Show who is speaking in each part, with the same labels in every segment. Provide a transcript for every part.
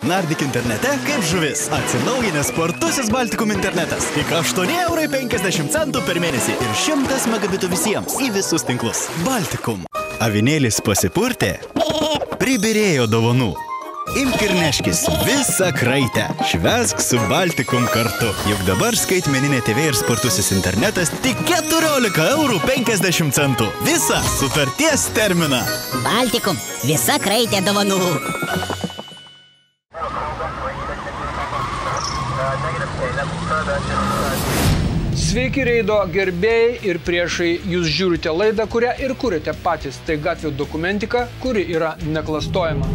Speaker 1: Nardyk internete kaip žuvis. Atsinaujinęs spartusis Baltikum internetas. Tik 8,50 € per mėnesį ir 100 megabitų visiems į visus tinklus. Baltikum. Avinėlis pasipurtė, pribirėjo dovanų. Imk ir neškis visą kraitę. Švęsk su Baltikum kartu. Juk dabar skaitmeninė TV ir spartusis internetas tik 14,50 €. Visą sutarties terminą.
Speaker 2: Baltikum. Visa kraitė dovanų.
Speaker 3: Sveiki reido gerbėjai ir priešai, jūs žiūrite laidą, kurią ir kuriate patys. Tai gatvių dokumentika, kuri yra neklastojama.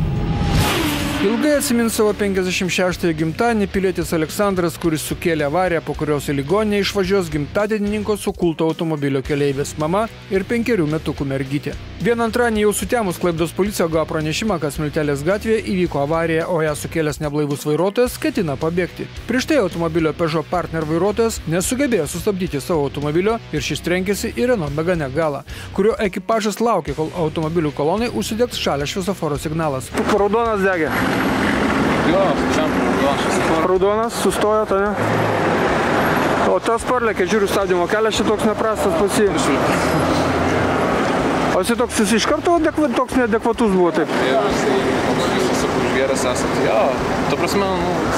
Speaker 3: Ilgai atsimins savo 56-ąjį gimtadienį pilietis Aleksandras, kuris sukėlė avariją, po kurios į ligoninę išvažiuos gimtadienininko su kulto automobilio keleivės mama ir 5 metukų mergytė. Vieną antradienį jau sutemus Klaipėdos policija gavo pranešimą, kad Smiltelės gatvėje įvyko avarija, o ją sukėlęs neblaivus vairuotojas ketina pabėgti. Prieš tai automobilio Peugeot Partner vairuotojas nesugebėjo sustabdyti savo automobilio ir šis trenkėsi į Renault Megane galą, kurio ekipažas laukė, kol automobilių kolonai užsidegs šalia šviesoforo signalas.
Speaker 4: Raudonas degė.
Speaker 5: Jo,
Speaker 4: Raudonas, sustojot, ne? O tas parlėkė, žiūriu, stabdymo kelias šitoks neprastas pasi. O jis toks iš karto toks neadekvatus buvo, taip?
Speaker 5: Jūs užgėręs esat, jo. Ta prasme,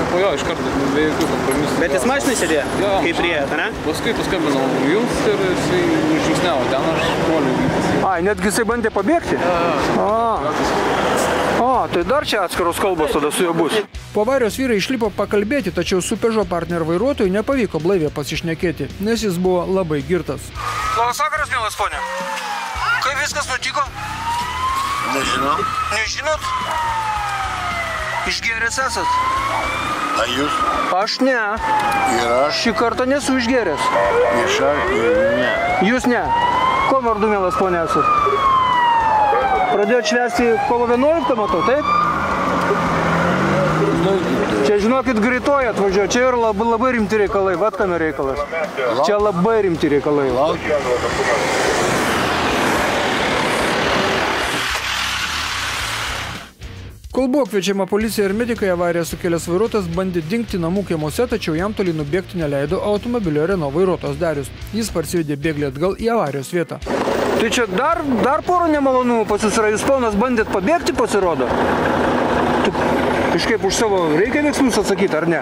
Speaker 5: po jo iš karto, be jokių kompromisų.
Speaker 6: Bet jis mašinai sėdėjo, kaip priėjot, ne?
Speaker 5: Paskui paskambinau jums ir jisai žingsniavo, ten aš puoliau vytis.
Speaker 4: Ai, netgi jisai bandė pabėgti? O, tai dar čia atskiros kalbos tada su juo bus.
Speaker 3: Po avarijos vyrai išlipo pakalbėti, tačiau su Peugeot Partner vairuotojui nepavyko blaiviai pasišnekėti, nes jis buvo labai girtas.
Speaker 4: Labas vakaras, mielas ponė. Kaip viskas nutiko?
Speaker 7: Nežinau.
Speaker 4: Nežinot? Išgėręs esat?
Speaker 7: A jūs?
Speaker 4: Aš ne.
Speaker 7: Ir aš?
Speaker 4: Šį kartą nesu išgėręs.
Speaker 7: Ne.
Speaker 4: Jūs ne. Ko vardu, mielas ponė, esat? Pradėjot švęsti kovo 11, matau, taip? Čia, žinokit, greitoji atvažiuoja. Čia yra labai rimti reikalai. Vat kame reikalas. Čia labai rimti reikalai.
Speaker 3: Kol buvo kviečiama policija ir medikai, avariją sukėlęs vairuotojas bandė dingti namų kiemuose, tačiau jam toli nubėgti neleido automobilio Renault vairuotojas Darius. Jis parsivedė bėglį atgal į avarijos vietą.
Speaker 4: Tai čia dar porą nemalonumų pas jūs yra. Jūs ponas bandėt pabėgti, pasirodo? Kažkaip už savo reikia veiksmus atsakyti, ar ne?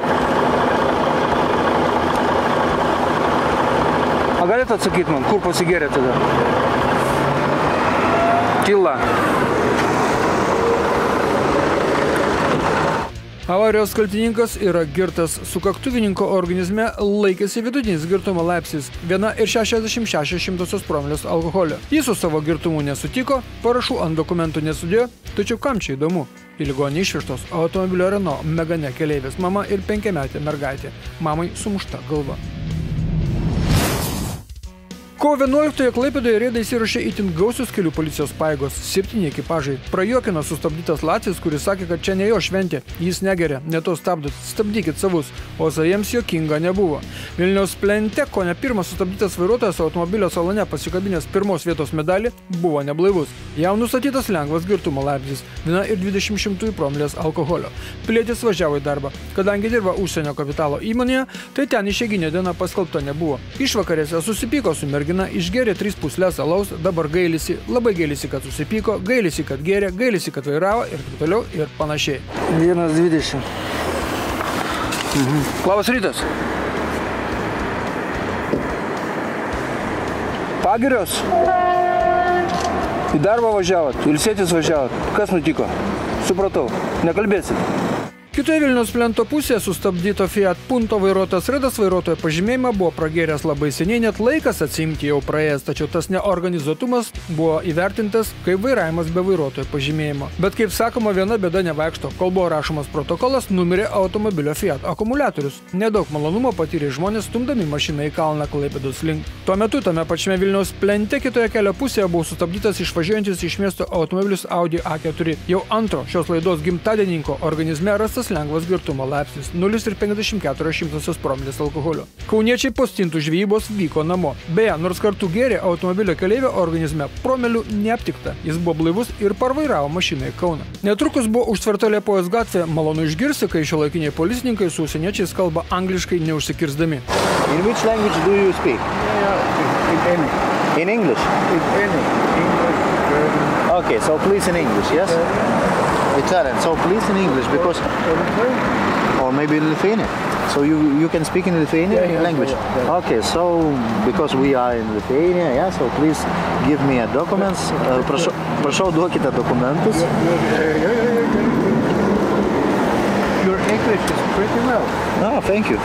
Speaker 4: A galite atsakyti man, kur pasigėrė tada? Tyla.
Speaker 3: Avarijos kaltininkas yra girtas. Sukaktuvininko organizme laikėsi vidutinis girtumo laipsnis 1,66 promilės alkoholio. Jis su savo girtumu nesutiko, parašų ant dokumentų nesudėjo, tačiau kam čia įdomu? Į ligoninę išvežtos automobilio Renault Megane keleivės mama ir 5-metė mergaitė. Mamai sumušta galva. Kovo 11-ąją Klaipėdoje reidą įsirašė itin gausios kelių policijos pajėgos. 7 ekipažai. Prajuokino sustabdytas latvis, kuris sakė, kad čia ne jo šventė. Jis negeria, ne to stabdot, stabdykit savus. O saviems juokinga nebuvo. Vilniaus plente, ko ne pirmas sustabdytas vairuotojas automobilio salone pasikabinęs 1 vietos medalį, buvo neblaivus. Jam nustatytas lengvas girtumo laipsnis 1,20 promilės alkoholio. Pilietis važiavo į darbą. Kadangi dirba užsienio kapitalo įmonėje, tai ten išeiginė diena paskelbta nebuvo. Išvakarėse susipyko su mergina, išgėrė 3 puslės alaus, dabar gailisi, labai gailisi, kad susipyko, gailisi, kad gėrė, gailisi, kad vairavo ir taip toliau ir panašiai.
Speaker 4: 1,20. Labas rytas. Pagirios? Į darbą važiavot, ilsėtis važiavot. Kas nutiko? Supratau, nekalbėsit.
Speaker 3: Kitoje Vilniaus plento pusėje sustabdyto Fiat Punto vairuotojas Redas vairuotojo pažymėjimą buvo pragėręs labai seniai, net laikas atsiimti jau praėjęs, tačiau tas neorganizuotumas buvo įvertintas kaip vairavimas be vairuotojo pažymėjimo. Bet kaip sakoma, viena bėda nevaikšto. Kol buvo rašomas protokolas, numirė automobilio Fiat akumuliatorius. Nedaug malonumo patyrė žmonės stumdami mašiną į kalną Klaipėdos link. Tuo metu tame pačiame Vilniaus plente kitoje kelio pusėje buvo sustabdytas išvažiuojantis iš miesto automobilis Audi A4. Jau antro šios laidos gimtadieninko organizme rastas fiksuotas lengvas girtumo laipsnis 0,54 promilės alkoholio. Kauniečiai po stintų žvejybos vyko namo. Beje, nors kartu gėrė, automobilio keleivio organizme promilių neaptikta. Jis buvo blaivus ir parvairavo mašiną į Kauną. Netrukus buvo užtverta Liepojos gatvė. Malonu išgirsti, kai šiuolaikiniai policininkai su užsieniečiais kalba angliškai neužsikirsdami.
Speaker 8: In which language do you speak? In English? Okay, so please in English, yes? Italian, so please in English, because... Or maybe in Lithuania. So you can speak in Lithuanian language? Okay, so because we are in Lithuania, yeah, so please give me a documents. Prašau, duokite dokumentus. Your English is pretty well. Oh, thank you.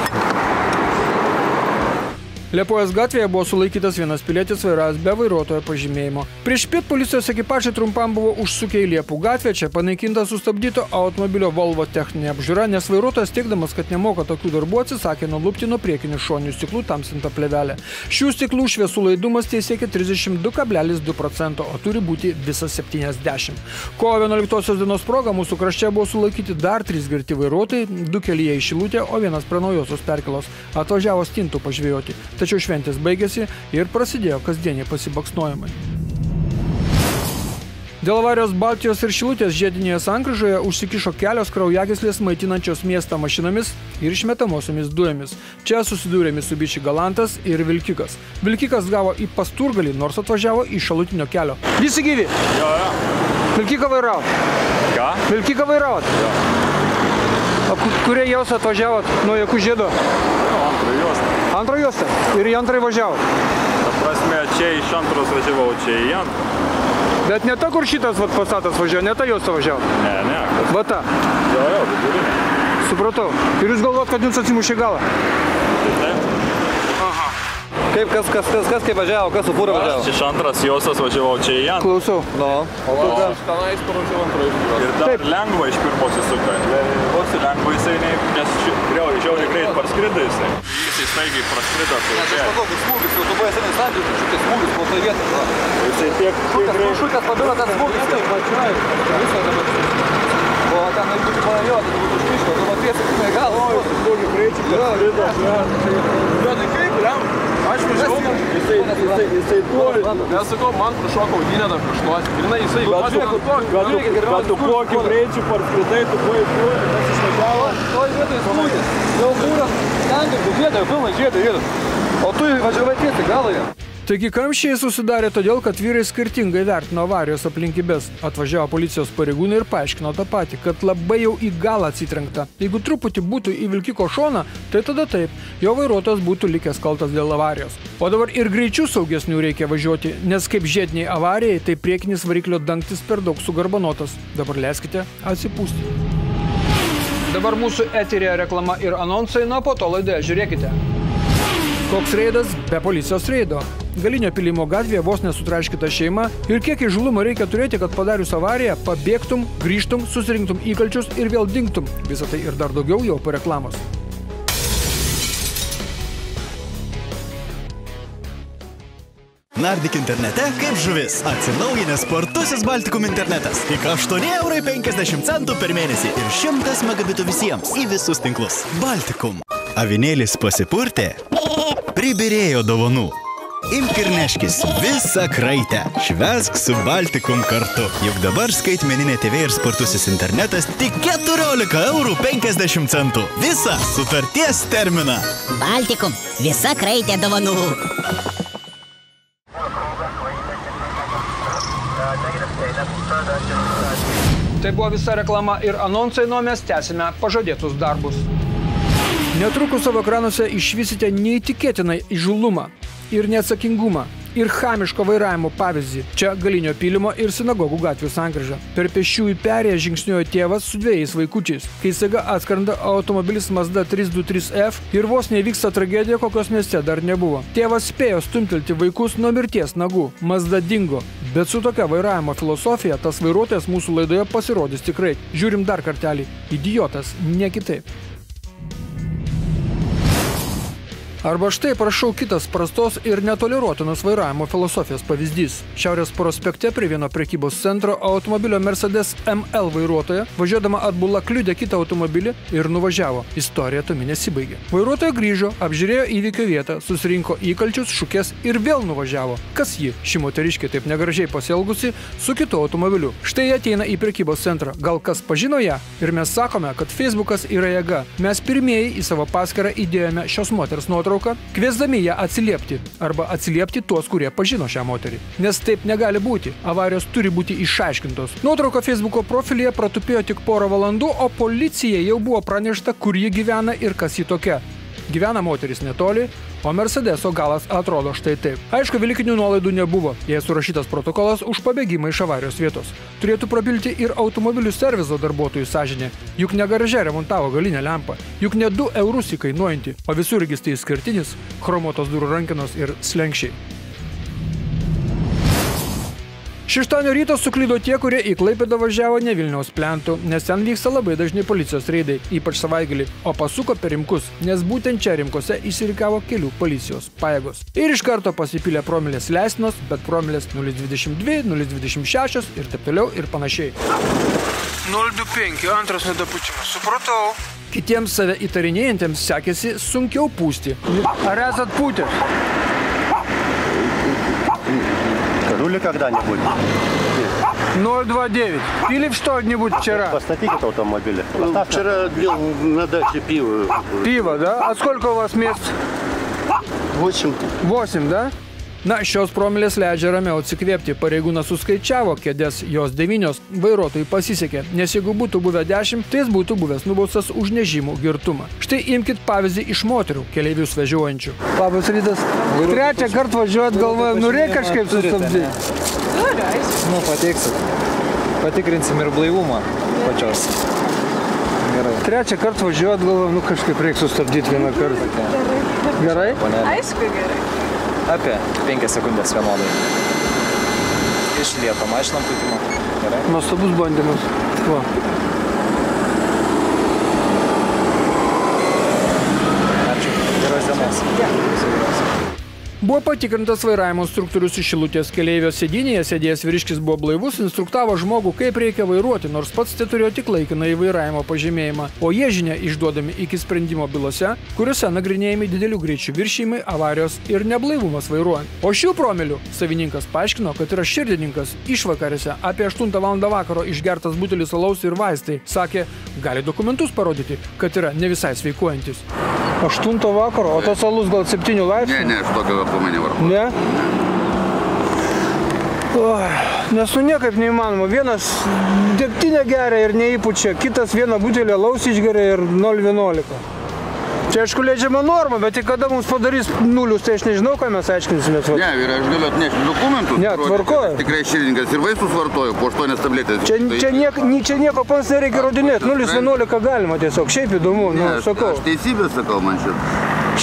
Speaker 3: Liepojos gatvėje buvo sulaikytas vienas pilietis vairavęs be vairuotojo pažymėjimo. Prieš piet policijos ekipažai trumpam buvo užsukę į Liepų gatvę, čia panaikinta sustabdyto automobilio Volvo techninė apžiūra, nes vairuotojas teigdamas, kad nemoka tokių darbų, atsisakė nulupti nuo priekinių šoninių stiklų tamsintą plėvelę. Šių stiklų šviesų laidumas siekia 32,2%, o turi būti visas 70. Kovo 11 dienos proga mūsų krašte buvo sulaikyti dar 3 girti vairuotojai, 2 kelyje į Šilutę, o 1 prie Naujosios Perkėlos. Atvažiavo stintų pažvejoti. Tačiau šventės baigėsi ir prasidėjo kasdieniai pasibaksnojimai. Dėl avarijos Baltijos ir Šilutės žiedinėje sankryžoje užsikišo kelios kraujagyslės maitinančios miestą mašinomis ir išmetamosiomis dujomis. Čia susidūrė Mitsubishi Galantas ir Vilkikas. Vilkikas gavo į pasturgalį, nors atvažiavo į šalutinio kelio. Visi gyvi?
Speaker 5: Jo.
Speaker 3: Vilkiką vairavot?
Speaker 5: Ką?
Speaker 3: Vilkiką vairavot?
Speaker 5: Jo.
Speaker 3: O kurie jos atvažiavot? Nuo jokių žiedo?
Speaker 5: Antrą juostą.
Speaker 3: Antrą juostą? Ir į antrą važiavot?
Speaker 5: Ta prasme, čia iš antros važiavau, čia į antrą.
Speaker 3: Bet ne ta, kur šitas Passatas važiavo, ne ta juosta važiavo?
Speaker 5: Ne.
Speaker 3: Va ta?
Speaker 5: Jo, vidurinė.
Speaker 3: Supratau. Ir jūs galvot, kad jums atsimušė galą?
Speaker 5: Taip.
Speaker 3: Aha.
Speaker 6: Kaip, kas kaip važiavo, kas su fūra važiavo?
Speaker 5: Aš iš antras juostas važiavau, čia į antrą.
Speaker 3: Klausau.
Speaker 6: No.
Speaker 5: O aš tenais paražiau antrą juostą. Ir dar lengva iš pirmos įsuka. Vos lengva jisai, nes žiauriai greit parskrido jisai. Jisai staigiai praskrido.
Speaker 6: Aš matau, kad smūgis, jau tu buvai seniai sandžiai, tai šitas smūgis po tai vietą.
Speaker 5: Jisai tiek greit.
Speaker 6: Šūkas pabilo tas smūgis. Visą dabar. O ten būtų palajotas, tai būtų užkiško, tu matiesi, kaip į galą.
Speaker 5: O, jisai daugį greičių parskrido. Bet kaip, lem? Aš važiavau, jisai turi. Nes sakau, man prašoko audinę dar kažnuosi. Grinai jisai, kad tu kokį greičių parskridai, tu buvai turi, kas išvažiavo.
Speaker 6: Toj vietoj smūgis. Jau būras, ten kaip vietoj, pilnai žiedai. O tu važiavai tiesi galą.
Speaker 3: Taigi kamščiai susidarė todėl, kad vyrai skirtingai vertino avarijos aplinkybės. Atvažiavo policijos pareigūnai ir paaiškino tą patį, kad labai jau į galą atsitrenkta. Jeigu truputį būtų į Vilkiko šoną, tai tada taip, jo vairuotojas būtų likęs kaltas dėl avarijos. O dabar ir greičių saugesnių reikia važiuoti, nes kaip žiediniai avarijai, tai priekinis variklio dangtis per daug sugarbanotas. Dabar leiskite atsipūsti. Dabar mūsų eterėje reklama ir anonsai, nuo po to laidoje žiūrėkite. Koks reidas be policijos reido. Galinio Pylimo gatvėje vos nesutraiškyta šeima ir kiek įžūlumo reikia turėti, kad padarius avariją pabėgtum, grįžtum, susirinktum įkalčius ir vėl dingtum. Visą tai ir dar daugiau jau po reklamos.
Speaker 1: Nardyk internete kaip žuvis. Atsinaujinęs spartusis Baltikum internetas. Tik 8,50 € per mėnesį ir 100 megabitų visiems į visus tinklus. Baltikum. Avinėlis pasipurtė, pribirėjo dovanų. Imk ir neškis visą kraitę. Švęsk su Baltikum kartu. Juk dabar skaitmeninė TV ir spartusis internetas tik 14,50 €. Visą sutarties terminą.
Speaker 2: Baltikum. Visa kraitė dovanų.
Speaker 3: Tai buvo visa reklama ir anonsai, nuo mes tęsime pažadėtus darbus. Netrukus savo ekranuose išvysite neįtikėtinai įžūlumą ir neatsakingumą ir chamiško vairavimo pavyzdį. Čia Galinio Pylimo ir Sinagogų gatvių sankryža. Per pėsčiųjų perėją žingsniuoja tėvas su 2 vaikučiais. Kai staiga atskrenda automobilis Mazda 323F ir vos nevyksta tragedija, kokios mieste dar nebuvo. Tėvas spėjo stumtelti vaikus nuo mirties nagų. Mazda dingo. Bet su tokia vairavimo filosofija tas vairuotojas mūsų laidoje pasirodys tikrai. Žiūrim dar kartelį. Idiotas, ne kitaip. Arba štai prašau kitas prastos ir netoleruotinos vairavimo filosofijos pavyzdys. Šiaurės prospekte prie vieno prekybos centro automobilio Mercedes ML vairuotoja, važiuodama atbula kliudė kitą automobilį ir nuvažiavo. Istorija tumi nesibaigė. Vairuotoja grįžo, apžiūrėjo įvykio vietą, susirinko įkalčius, šukės ir vėl nuvažiavo. Kas ji? Ši moteriškė taip negražiai pasielgusi su kitu automobiliu. Štai jie ateina į prekybos centrą. Gal kas pažino ją? Ir mes sakome, kad Facebookas yra jėga. Mes pirmieji į savo paskyrą įdėjome šios moters nuotrauką, kviesdami ją atsiliepti arba atsiliepti tuos, kurie pažino šią moterį. Nes taip negali būti. Avarijos turi būti išaiškintos. Nuotrauka Facebooko profilyje pratupėjo tik porą valandų, o policija jau buvo pranešta, kur ji gyvena ir kas ji tokia. Gyvena moteris netoli, o Mercedeso galas atrodo štai taip. Aišku, velykinių nuolaidų nebuvo, jei surašytas protokolas už pabėgimą iš avarijos vietos. Turėtų prabilti ir automobilių servizo darbuotojų sąžinė. Juk ne garaže remontavo galinę lempą, juk ne 2 eurus įkainuojanti, o visur registrai skirtinis, chromuotos durų rankenos ir slenkščiai. Šeštadienio rytą suklydo tie, kurie į Klaipėdą važiavo ne Vilniaus plentu, nes ten vyksta labai dažni policijos reidai, ypač savaitgalį, o pasuko per Rimkus, nes būtent čia Rimkose išsirikavo kelių policijos pajėgos. Ir iš karto pasipylė promilės leistinos, bet promilės 0,22, 0,26 ir taip toliau ir panašiai.
Speaker 4: 0,25, antras nedapučimas, supratau.
Speaker 3: Kitiems save įtarinėjantiems sekėsi sunkiau pūsti.
Speaker 4: Ar esat pūtęs?
Speaker 9: Рули когда-нибудь?
Speaker 4: 0,29. Пили что-нибудь вчера?
Speaker 9: Поставите автомобиль. Вчера бил на даче пиво.
Speaker 4: Пиво, да? А сколько у вас мест?
Speaker 9: 8.
Speaker 4: 8, да?
Speaker 3: Na, šios promilės leidžia ramiau atsikvėpti. Pareigūnas suskaičiavo kėdės, jos 9, vairuotojui pasisekė, nes jeigu būtų buvę 10, tai jis būtų buvęs nubaustas už nežymų girtumą. Štai imkit pavyzdį iš moterų keleivius vežiojančių.
Speaker 4: Labas rytas. Trečią kartą važiuot galvoju, reikia kažkaip sustabdyti.
Speaker 6: Nu, pateiksit. Patikrinsim ir blaivumą pačios. Gerai.
Speaker 4: Trečią kartą važiuot galvoju, kažkaip reikia sustabdyti vieną kartą. Gerai?
Speaker 10: Aišku, gerai.
Speaker 6: Apie 5 sekundės vienodai. Iš lėto mašinom pūtimo. Gerai?
Speaker 4: Nuostabus bandymas. Va.
Speaker 6: Ačiū. Geros dienos.
Speaker 3: Buvo patikrintas vairavimo instruktorius iš Šilutės. Keleivio sėdynėje sėdėjęs vyriškis buvo blaivus, instruktavo žmogų, kaip reikia vairuoti, nors pats tai turėjo tik laikinąjį vairavimo pažymėjimą. O jie žinia išduodami iki sprendimo bylose, kuriuose nagrinėjami didelių greičių viršijimai, avarijos ir neblaivumas vairuojant. O šių promilių savininkas paaiškino, kad yra širdininkas. Išvakarėse apie 8 val. Vakaro išgertas butelis alaus ir vaistai. Sakė, gali dokumentus parodyti, kad yra ne visai sveikuojantis.
Speaker 4: 8 vakaro, o tas alus gal 7 laipsnių?
Speaker 7: Ne, aš tokio aplamai nevartoju.
Speaker 4: Ne? Nes niekaip neįmanoma. Vienas degtinę geria ir neįpučia, kitas vieną butelį alaus išgeria ir 0,11. Čia aišku leidžiama norma, bet tik kada mums padarys nulius, tai aš nežinau, ką mes aiškinsimės.
Speaker 7: Ne, vyrai, aš galiu atnešti dokumentus.
Speaker 4: Ne, tvarkoju.
Speaker 7: Tikrai širdininkas ir vaistus vartoju po 8 tabletės.
Speaker 4: Čia nieko pats nereikia rodinėti. 0,11 galima tiesiog. Šiaip įdomu, sakau.
Speaker 7: Aš teisybę sakau man šitą.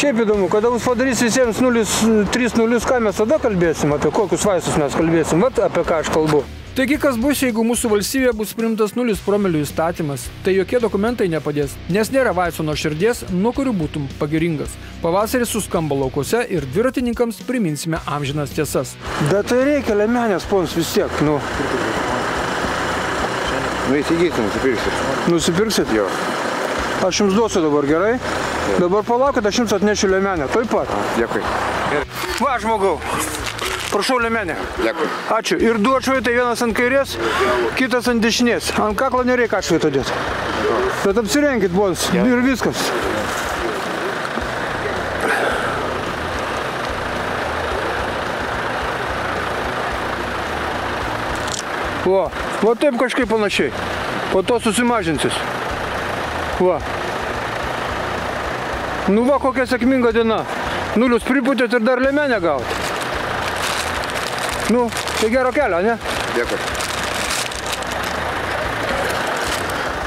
Speaker 4: Šiaip įdomu, kada mums padarys visiems 0,3, ką mes tada kalbėsim, apie kokius vaistus mes kalbėsim, vat apie ką aš kalbu.
Speaker 3: Taigi, kas bus, jeigu mūsų valstybėje bus priimtas 0 promilių įstatymas, tai jokie dokumentai nepadės, nes nėra vaistų nuo širdies, nuo kurių būtum pagiringas. Pavasarį suskamba laukuose ir dviratininkams priminsime amžinas tiesas.
Speaker 4: Bet tai reikia lemenės, pons, vis tiek,
Speaker 9: Nu, įsigysim, nusipirksit.
Speaker 4: Nusipirksit? Jo. Aš jums duosiu dabar, gerai? Dabar palaukit, aš jums atnešiu lemenę, tuoj pat.
Speaker 9: Dėkui.
Speaker 4: Va, žmogau. Prašau lemenę.
Speaker 7: Dėkui.
Speaker 4: Ačiū. Ir du atšvaitai, vienas ant kairės, kitas ant dešinės. Ant kaklo nereikia atšvaito dėti. Bet apsirenkit, bons, ir viskas. Va taip kažkaip panašiai. Po to susimažinsis. Va. Nu va, kokia sėkminga diena. Nulius pripūtėt ir dar lemenę gauti. Nu, tai gero kelio, ne?
Speaker 7: Dėkui.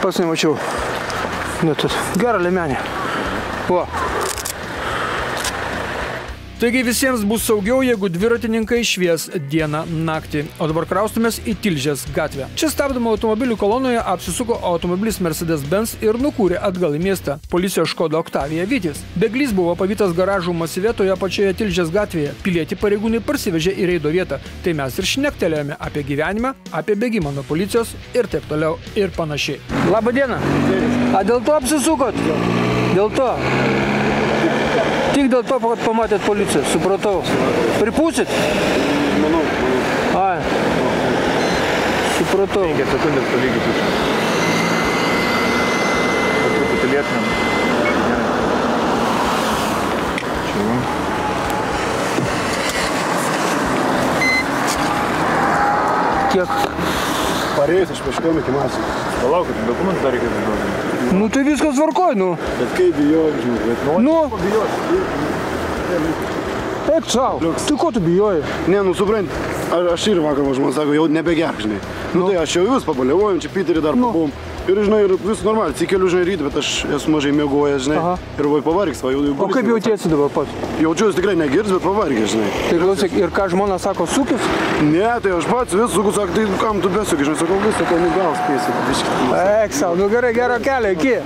Speaker 4: Pats nemačiau. Gerą lemenę. Va.
Speaker 3: Taigi visiems bus saugiau, jeigu dviratininkai švies dieną naktį. O dabar kraustumės į Tilžės gatvę. Čia stabdoma automobilių kolonoje apsisuko automobilis Mercedes-Benz ir nukūrė atgal į miestą. Policijos Škoda Octavia Vytis. Beglys buvo pavytas garažų masyve toje pačioje Tilžės gatvėje. Pilietį pareigūnai parsivežė į reido vietą. Tai mes ir šnektelėjome apie gyvenimą, apie bėgimą nuo policijos ir taip toliau ir panašiai.
Speaker 4: Labą dieną. A dėl to apsisukot? Dėl to? Tik dėl to, kad pamatėt policiją, supratau. Pripūsit?
Speaker 9: Manau.
Speaker 4: Ai. Supratau.
Speaker 6: 5 sekundės palygyti. Truputį lėtinam.
Speaker 4: Kiek?
Speaker 9: Parėjus, aš paškiau iki masų.
Speaker 6: Palaukit, dokumentus dar reikia žinoti.
Speaker 4: Nu tai viskas tvarkoj, nu.
Speaker 9: Bet kaip bijoju, žinau, bet
Speaker 4: Nu.
Speaker 9: bijoti.
Speaker 4: Eik sau. Tai ko tu bijoji?
Speaker 9: Ne, nu suprant, aš ir vakar man sako, jau nebegerk, žinai. Nu tai aš jau jūs pabaliavojom, čia Piterį dar pabuvom. Ir, žinai, ir vis normaliai, atsikeliu, žinai, ryt, bet aš esu mažai miegojęs, žinai.
Speaker 4: Aha.
Speaker 9: Ir vai pavargęs, va, jau...
Speaker 4: O kaip jautiesi dabar pats?
Speaker 9: Jaučiuosi tikrai negirs, bet pavargęs, žinai.
Speaker 4: Tai klausyk, ir ką žmona sako, sukis?
Speaker 9: Ne, tai aš pats vis suku, sako, tai kam tu besuki, žinai, sakau, vis, sakau, nu gal spėsi, biškit.
Speaker 4: Eik sau, nu gerai, gero kelio, iki.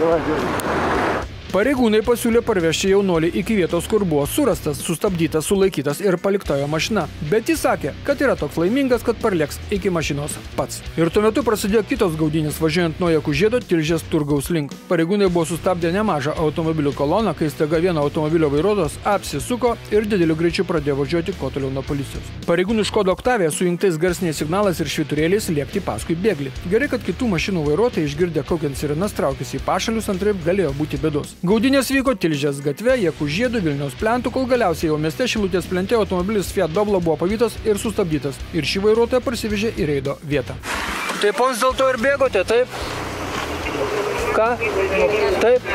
Speaker 3: Pareigūnai pasiūlė parvežti jaunuolį iki vietos, kur buvo surastas, sustabdytas, sulaikytas ir palikta jo mašina. Bet jis sakė, kad yra toks laimingas, kad parlėks iki mašinos pats. Ir tuo metu prasidėjo kitos gaudynės važiuojant nuo Jakužėdo Tilžės turgaus link. Pareigūnai buvo sustabdę nemažą automobilių koloną, kai staiga vieno automobilio vairuotojas apsisuko ir dideliu greičiu pradėjo važiuoti kuo toliau nuo policijos. Pareigūnų Škoda Octavia su jungtais garsiniais signalais ir švyturėliais lėkti paskui bėglį. Gerai, kad kitų mašinų vairuotojai išgirdę kaukiant sirenas traukėsi į pašalius, antraip galėjo būti bėdos. Gaudynės vyko Tilžės gatve, Jakužėdų, Vilniaus plentų, kol galiausiai jau mieste Šilutės plente automobilis Fiat Doblo buvo pavytas ir sustabdytas. Ir šį vairuotoją parsivežė į reido vietą.
Speaker 4: Tai pons dėl to ir bėgote, taip? Ką? Taip?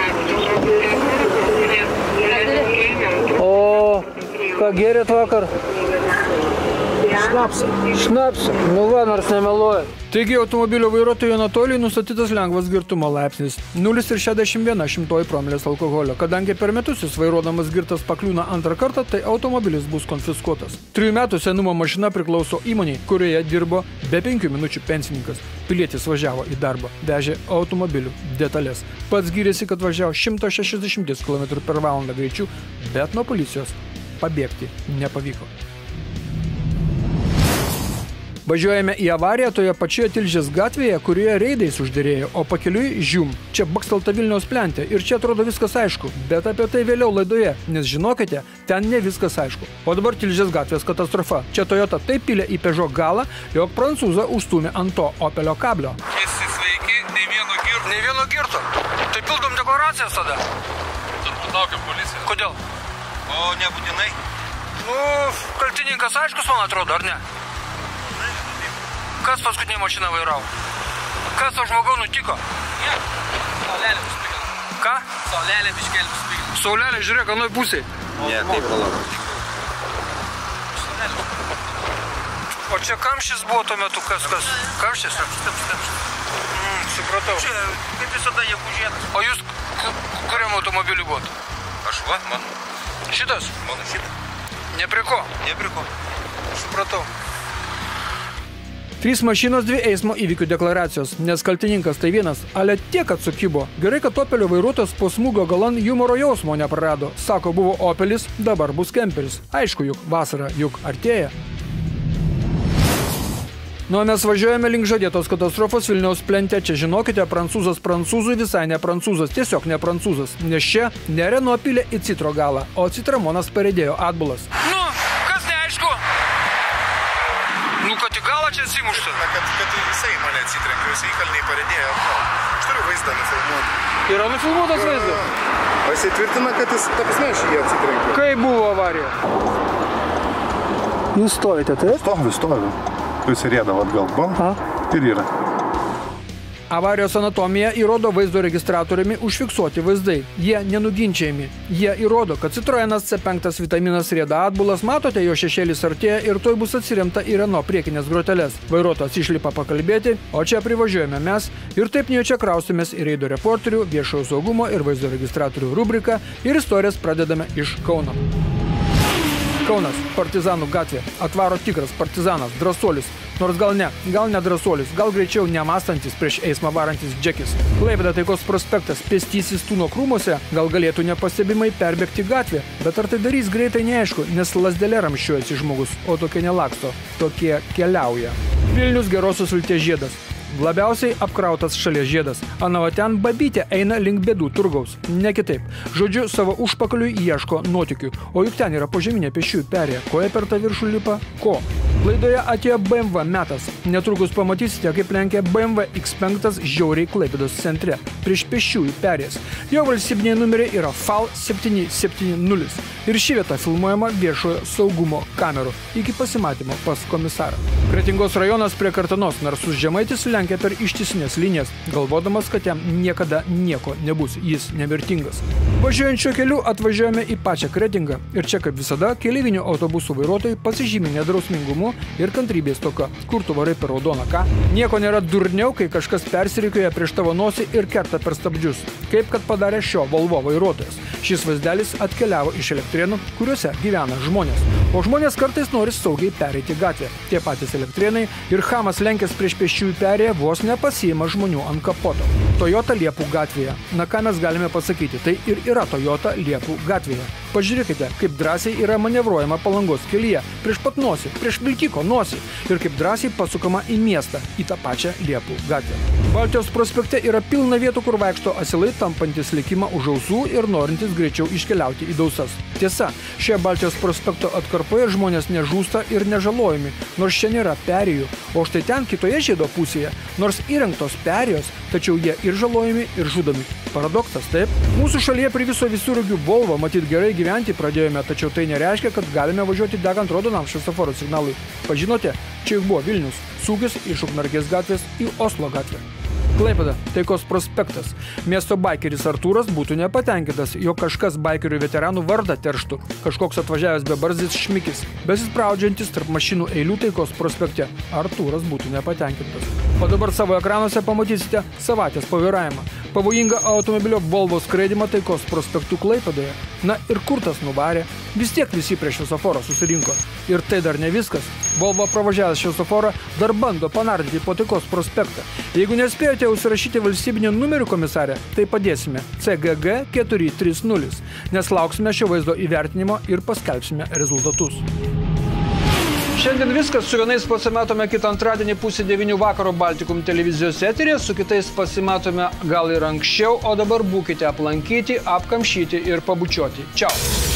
Speaker 4: O ką gėrėt vakar? Šnapsą. Nu va, nors nemeluoja.
Speaker 3: Taigi automobilio vairuotojui Anatolijui nustatytas lengvas girtumo laipsnis 0,61 promilės alkoholio. Kadangi per metus jis vairuodamas girtas pakliūna antrą kartą, tai automobilis bus konfiskuotas. 3 metų senumo mašina priklauso įmonei, kurioje dirbo be 5 minučių pensininkas. Pilietis važiavo į darbą, vežė automobilių detalės. Pats gyrėsi, kad važiavo 160 km/h greičiu, bet nuo policijos pabėgti nepavyko. Važiuojame į avariją toje pačioje Tilžės gatvėje, kurioje reidais užderėjo, o pakeliui žium. Čia bakstelta Vilniaus plente ir čia atrodo viskas aišku, bet apie tai vėliau laidoje, nes žinokite, ten ne viskas aišku. O dabar Tilžės gatvės katastrofa. Čia Toyota taip pylė į Peugeot galą, jog prancūzą užstūmė ant to Opelio kablio.
Speaker 4: Visi sveiki, nei vieno girto. Tai pildom deklaracijas tada.
Speaker 5: Turbūt laukia policija.
Speaker 4: Kodėl?
Speaker 6: O nebūtinai.
Speaker 4: Nu, kaltininkas aiškus, man atrodo, ar ne? Kas paskutinį mašiną vairavo? Kas to žmogau nutiko?
Speaker 6: Saulelė biškelė.
Speaker 4: Ką?
Speaker 6: Saulelė biškelė.
Speaker 4: Saulelė, žiūrėk, anoj pusėj.
Speaker 6: Ne, taip palauk.
Speaker 4: O čia kamštis buvo tuo metu, kas? Kamštis? Supratau.
Speaker 6: Čia, kaip visada, Jakužėdas.
Speaker 4: O jūs kuriam automobiliu buvot?
Speaker 6: Aš va, man.
Speaker 4: Šitas?
Speaker 6: Mano šitas.
Speaker 4: Ne prie ko?
Speaker 6: Ne prie ko.
Speaker 4: Supratau.
Speaker 3: 3 mašinos, 2 eismo įvykių deklaracijos, nes kaltininkas tai vienas, ale tiek atsukibo. Gerai, kad Opelio vairuotojas po smūgio galan humoro jausmo neprarado. Sako, buvo Opelis, dabar bus kemperis. Aišku, juk vasara, juk artėja. Nu, mes važiuojame link žadėtos katastrofos Vilniaus plente. Čia žinokite, prancūzas prancūzui visai ne prancūzas, tiesiog ne prancūzas. Nes čia ne Renault pylė į Citro galą, o Citramonas pareidėjo atbulas.
Speaker 4: Nu, kas neaišku? Nu, kad į galą čia atsimušta.
Speaker 10: Kad jisai mane atsitrenkė, jisai įkalniai paredėjo. Aš turiu vaizdą nufilmuoti.
Speaker 4: Yra nufilmuotas vaizdas?
Speaker 10: O jisai tvirtina, kad jis, ta prasme, aš jį atsitrenkė.
Speaker 4: Kaip buvo avarija? Jūs stovite, taip?
Speaker 10: Stoviu. Jūs įrėdavo atgal, bam, ir yra.
Speaker 3: Avarijos anatomija įrodo vaizdo registratoriumi užfiksuoti vaizdai. Jie nenuginčiami. Jie įrodo, kad Citroenas C5 vitaminas rieda atbulas, matote, jo šešėlis artėja ir tuoj bus atsiremta į Renault priekinės groteles. Vairuotojas išlipa pakalbėti, o čia privažiuojame mes ir taip nejučia kraustumės į reido reporterių, viešojo saugumo ir vaizdo registratorių rubriką ir istorijas pradedame iš Kauno. Kaunas, Partizanų gatvė, atvaro tikras partizanas, drąsuolis, nors gal ne drąsuolis, gal greičiau nemąstantis prieš eismą varantis džekis. Klaipėda Taikos prospektas, pėstysis Tūno krūmuose, gal galėtų nepastebimai perbėgti gatvę, bet ar tai darys greitai neaišku, nes lazdele ramščiuojasi žmogus, o tokie nelaksto, tokie keliauja. Vilnius Gerosios Vilties žiedas. Labiausiai apkrautas šalies žiedas. Anava ten babytė eina link Bėdų turgaus. Ne kitaip. Žodžiu, savo užpakaliui ieško nuotykių. O juk ten yra požeminė pėsčiųjų perėja. Koja per tą viršų lipa? Ko? Laidoje atėjo BMW metas. Netrukus pamatysite, kaip lenkia BMW X5 žiauriai Klaipėdos centre. Prieš pėsčiųjų perėjas. Jo valstybiniai numeriai yra FAL 770. Ir ši vieta filmuojama viešojo saugumo kamerų. Iki pasimatymo pas komisarą. Kretingos rajonas prie Kartanos narsus žemaitis lenkia per ištisinės linijas, galvodamas, kad jam niekada nieko nebus, jis nemirtingas. Važiuojančio keliu atvažiuojame į pačią Kretingą ir čia, kaip visada, keleivinių autobusų vairuotojai pasižymi nedrausmingumu ir kantrybės stoka. Kur tu varai per raudoną, ką? Nieko nėra durniau, kai kažkas persirikioja prieš tavo nosį ir kerta per stabdžius. Kaip kad padarė šio Volvo vairuotojas. Šis vaizdelis atkeliavo iš Elektrėnų, kuriuose gyvena žmonės. O žmonės kartais nori saugiai pereiti gatvę. Tie patys Elektrėnai ir chamas lenkęs prieš pėsčiųjų perėją vos nepasiima žmonių ant kapoto. Toyota Liepų gatvėje. Na ką mes galime pasakyti, tai ir yra Toyota Liepų gatvėje. Pažiūrėkite, kaip drąsiai yra manevruojama Palangos kelyje, prieš pat nosį, prieš vilkiko nosį ir kaip drąsiai pasukama į miestą, į tą pačią Liepų gatvę. Baltijos prospekte yra pilna vietų, kur vaikšto asilai, tampantis likimą už ausų ir norintis greičiau iškeliauti į dausas. Tiesa, šioje Baltijos prospekto atkarpoje žmonės nežūsta ir nežalojami, nors čia nėra perėjų, o štai ten kitoje žiedo pusėje, nors įrengtos perėjos, tačiau jie ir žalojami, ir žudomi. Paradoksas, taip? Mūsų šalyje prie viso visureigių Volvo matyt gerai gyventi pradėjome, tačiau tai nereiškia, kad galime važiuoti degant raudonam šviesoforo signalui. Pažinote, čia juk buvo Vilnius, Sūkis iš Ukmergės gatvės į Oslo gatvę. Klaipėda, Taikos prospektas. Miesto baikeris Artūras būtų nepatenkintas, jog kažkas baikerių veteranų vardą terštų. Kažkoks atvažiavęs bebarzdis Šmikis, besispraudžiantis tarp mašinų eilių Taikos prospekte. Artūras būtų nepatenkintas. O dabar savo ekranuose pamatysite savaitės pavairavimą. Pavojingą automobilio Volvo skraidymą Taikos prospektų Klaipėdoje. Na ir kur tas nuvarė? Vis tiek visi prie šviesoforo susirinko. Ir tai dar ne viskas. Volvo pravažiavęs šviesoforą dar bando panardyti po Taikos prospektą. Jeigu nespėjote užsirašyti valstybinį numerių komisarę, tai padėsime CGG 430, nes lauksime šio vaizdo įvertinimo ir paskelbsime rezultatus. Šiandien viskas, su vienais pasimatome kitą antradienį 8:30 vakaro Baltikum televizijos eterėje, su kitais pasimatome gal ir anksčiau, o dabar būkite aplankyti, apkamšyti ir pabučiuoti. Čiau!